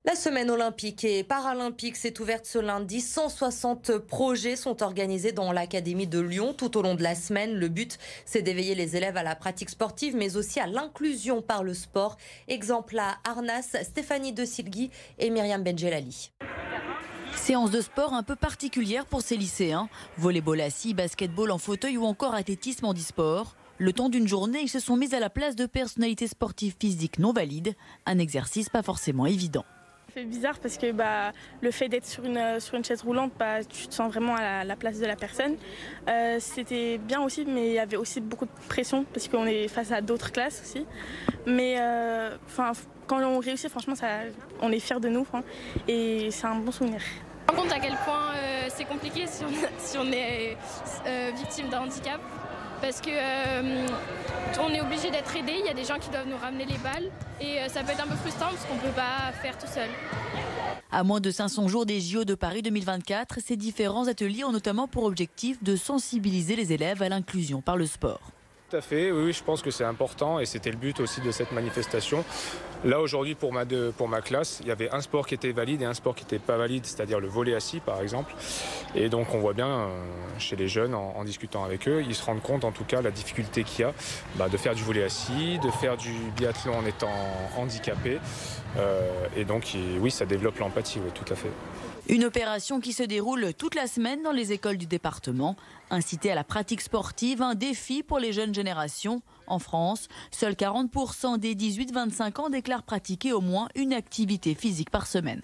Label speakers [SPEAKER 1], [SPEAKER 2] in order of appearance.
[SPEAKER 1] La semaine olympique et paralympique s'est ouverte ce lundi. 160 projets sont organisés dans l'Académie de Lyon tout au long de la semaine. Le but, c'est d'éveiller les élèves à la pratique sportive, mais aussi à l'inclusion par le sport. Exemple à Arnas, Stéphanie De Silgui et Myriam Benjelali.
[SPEAKER 2] Séance de sport un peu particulière pour ces lycéens. Volleyball assis, basketball en fauteuil ou encore athlétisme handisport. Le temps d'une journée, ils se sont mis à la place de personnalités sportives physiques non valides. Un exercice pas forcément évident.
[SPEAKER 3] C'est bizarre parce que le fait d'être sur une chaise roulante, tu te sens vraiment à la place de la personne. C'était bien aussi, mais il y avait aussi beaucoup de pression parce qu'on est face à d'autres classes aussi. Mais quand on réussit, franchement, on est fiers de nous et c'est un bon souvenir.
[SPEAKER 4] Je me rends compte à quel point c'est compliqué si on est victime d'un handicap. Parce que on est obligé d'être aidé, il y a des gens qui doivent nous ramener les balles et ça peut être un peu frustrant parce qu'on ne peut pas faire tout seul.
[SPEAKER 2] À moins de 500 jours des JO de Paris 2024, ces différents ateliers ont notamment pour objectif de sensibiliser les élèves à l'inclusion par le sport.
[SPEAKER 5] Tout à fait, oui, je pense que c'est important et c'était le but aussi de cette manifestation. Là aujourd'hui pour ma classe, il y avait un sport qui était valide et un sport qui n'était pas valide, c'est-à-dire le volley assis par exemple. Et donc on voit bien chez les jeunes en discutant avec eux, ils se rendent compte en tout cas la difficulté qu'il y a de faire du volley assis, de faire du biathlon en étant handicapé. Et donc oui, ça développe l'empathie, oui, tout à fait.
[SPEAKER 2] Une opération qui se déroule toute la semaine dans les écoles du département. Inciter à la pratique sportive, un défi pour les jeunes générations. En France, seuls 40% des 18-25 ans déclarent pratiquer au moins une activité physique par semaine.